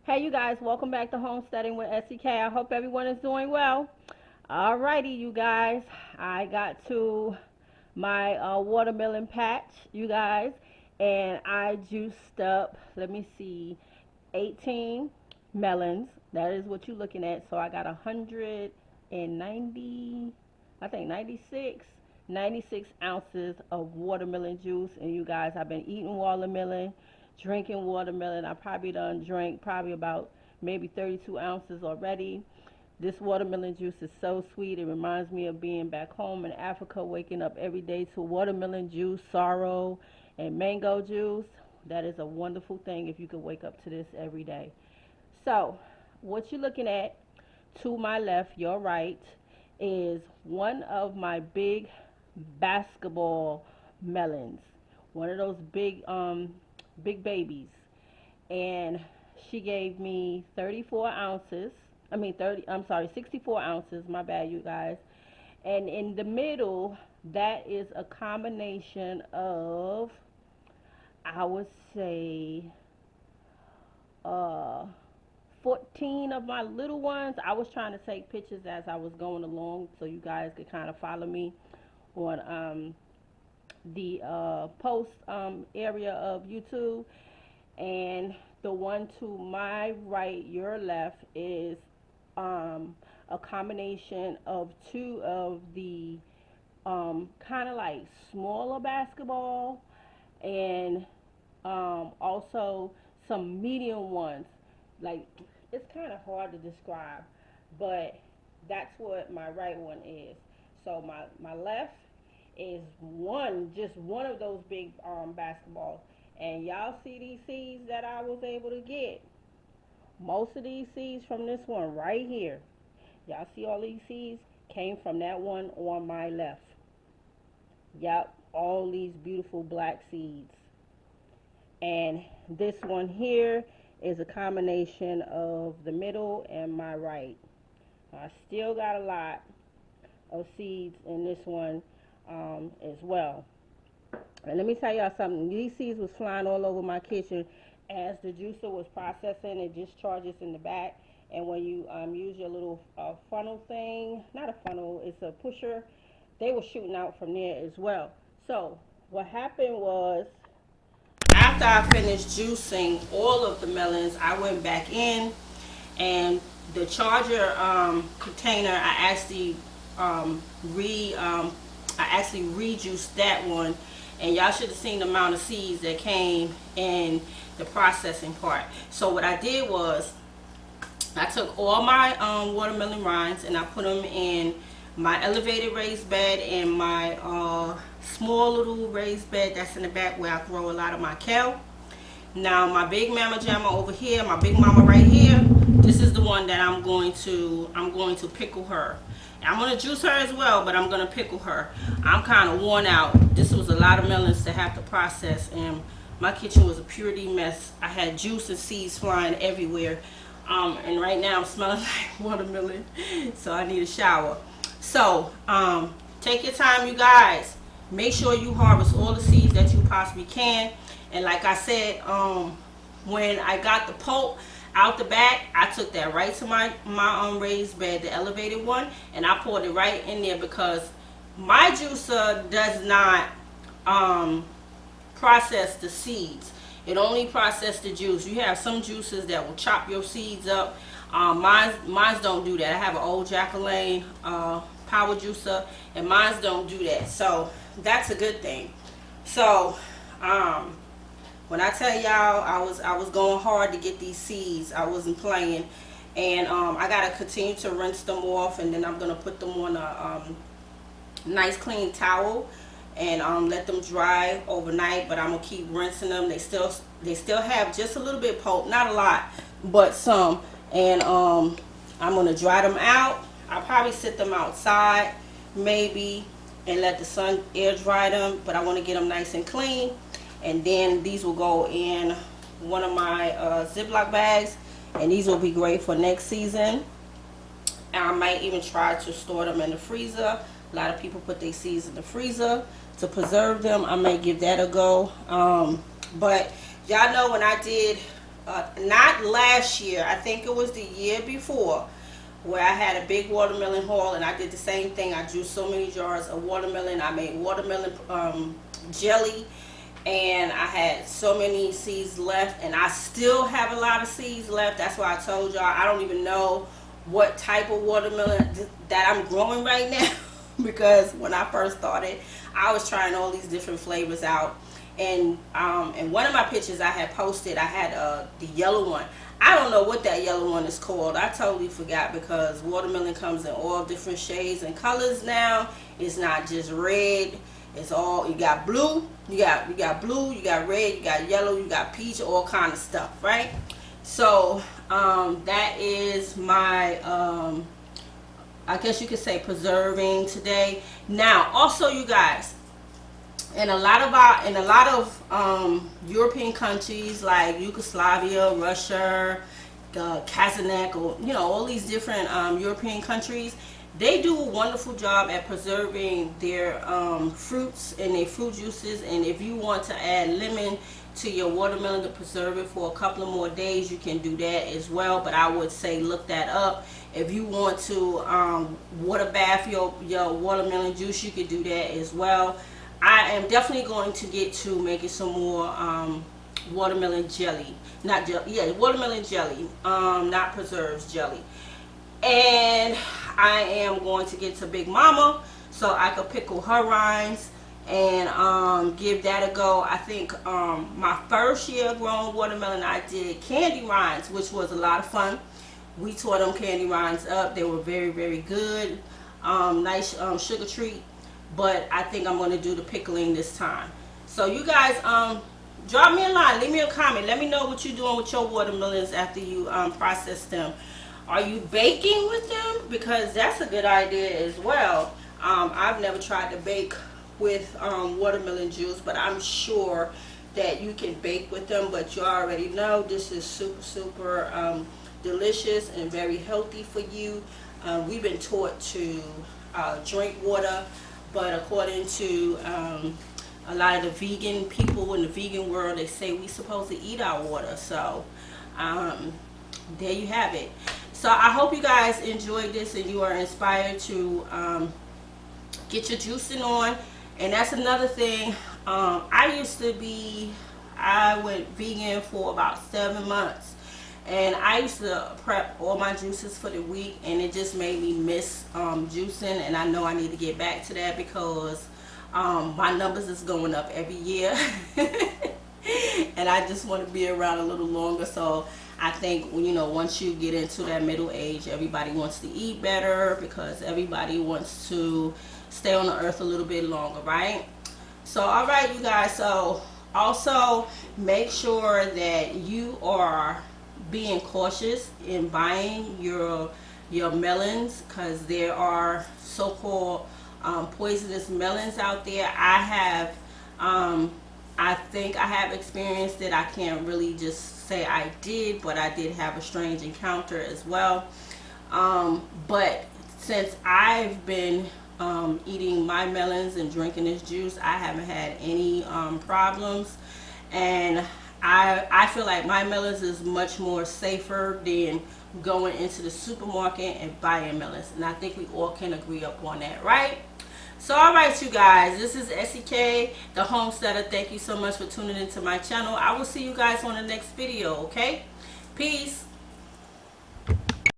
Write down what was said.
Hey, you guys, welcome back to Homesteading with SEK. I hope everyone is doing well. Alrighty, you guys, I got to my watermelon patch, you guys, and I juiced up, let me see, 18 melons. That is what you're looking at. So I got 190, I think 96 ounces of watermelon juice. And you guys, I've been eating watermelon, drinking watermelon. I probably done drank probably about maybe 32 ounces already. This watermelon juice is so sweet. It reminds me of being back home in Africa, waking up every day to watermelon juice, sorrel, and mango juice. That is a wonderful thing if you could wake up to this every day. So, what you're looking at to my left, your right, is one of my big basketball melons. One of those big babies. And she gave me 34 ounces. I mean 30, I'm sorry, 64 ounces, my bad you guys. And in the middle, that is a combination of, I would say, uh 14 of my little ones. I was trying to take pictures as I was going along so you guys could kind of follow me on the post area of YouTube. And the one to my right, your left, is a combination of two of the kind of like smaller basketball and also some medium ones. Like, it's kind of hard to describe, but that's what my right one is. So my left is just one of those big basketballs. And y'all see these seeds that I was able to get. Most of these seeds from this one right here. Y'all see all these seeds came from that one on my left. Yep, all these beautiful black seeds. And this one here is a combination of the middle and my right. I still got a lot of seeds in this one as well. And let me tell y'all something. These seeds was flying all over my kitchen as the juicer was processing. It discharges in the back. And when you use your little funnel thing, not a funnel, it's a pusher, they were shooting out from there as well. So what happened was, after I finished juicing all of the melons, I went back in, and the charger container, I actually rejuiced that one. And y'all should have seen the amount of seeds that came in the processing part. So what I did was, I took all my watermelon rinds and I put them in my elevated raised bed and my small little raised bed that's in the back where I grow a lot of my kale. Now my big mama jamma over here, my big mama right here, this is the one that I'm going to pickle her. I'm going to juice her as well, but I'm going to pickle her. I'm kind of worn out. This was a lot of melons to have to process, and my kitchen was a purity mess. I had juice and seeds flying everywhere. And right now I'm smelling like watermelon, so I need a shower. So, take your time, you guys. Make sure you harvest all the seeds that you possibly can. And like I said, when I got the pulp out the back, I took that right to my raised bed, the elevated one, and I poured it right in there because my juicer does not process the seeds. It only processes the juice. You have some juicers that will chop your seeds up. Mine's don't do that. I have an old Jacqueline power juicer, and mine's don't do that. So that's a good thing. So when I tell y'all I was going hard to get these seeds, I wasn't playing. And I gotta continue to rinse them off, and then I'm gonna put them on a nice clean towel and let them dry overnight. But I'm gonna keep rinsing them. They still have just a little bit pulp, not a lot, but some. And I'm gonna dry them out. I'll probably sit them outside maybe and let the sun air dry them, but I want to get them nice and clean. And then these will go in one of my Ziploc bags, and these will be great for next season. And I might even try to store them in the freezer. A lot of people put their seeds in the freezer to preserve them. I may give that a go. But y'all know when I did not last year, I think it was the year before, where I had a big watermelon haul, and I did the same thing. I juiced so many jars of watermelon. I made watermelon jelly, and I had so many seeds left, and I still have a lot of seeds left. That's why I told y'all I don't even know what type of watermelon that I'm growing right now because when I first started, I was trying all these different flavors out. And in one of my pictures I had posted, I had the yellow one. I don't know what that yellow one is called. I totally forgot because watermelon comes in all different shades and colors now. It's not just red. It's all, you got blue, you got blue, you got red, you got yellow, you got peach, all kind of stuff, right? So that is my I guess you could say preserving today. Now also, you guys, in a lot of European countries like Yugoslavia, Russia, Kazakh, or all these different European countries, they do a wonderful job at preserving their fruits and their fruit juices. And if you want to add lemon to your watermelon to preserve it for a couple of more days, you can do that as well. But I would say look that up. If you want to water bath your watermelon juice, you can do that as well. I am definitely going to get to making some more watermelon jelly. Not jelly, yeah, watermelon jelly, not preserves jelly. And I am going to get to Big Mama so I could pickle her rinds and give that a go. I think my first year growing watermelon, I did candy rinds, which was a lot of fun. We tore them candy rinds up. They were very, very good. Nice sugar treat. But I think I'm going to do the pickling this time. So you guys, drop me a line, leave me a comment, let me know what you're doing with your watermelons after you process them. Are you baking with them? Because that's a good idea as well. I've never tried to bake with watermelon juice, but I'm sure that you can bake with them. But you already know this is super, super delicious and very healthy for you. We've been taught to drink water, but according to a lot of the vegan people in the vegan world, they say we're supposed to eat our water. So there you have it. So I hope you guys enjoyed this and you are inspired to get your juicing on. And that's another thing. I went vegan for about 7 months. And I used to prep all my juices for the week, and it just made me miss juicing. And I know I need to get back to that because my numbers is going up every year. And I just want to be around a little longer. So I think, once you get into that middle age, everybody wants to eat better because everybody wants to stay on the earth a little bit longer, right? So, all right, you guys. So, also make sure that you are being cautious in buying your melons, because there are so-called poisonous melons out there. I think I have experienced it. I can't really just say I did, but I did have a strange encounter as well. But since I've been eating my melons and drinking this juice, I haven't had any problems. And I feel like my melons is much more safer than going into the supermarket and buying melons. And I think we all can agree upon that, right? So, all right, you guys, this is SEK, the homesteader. Thank you so much for tuning into my channel. I will see you guys on the next video, okay? Peace.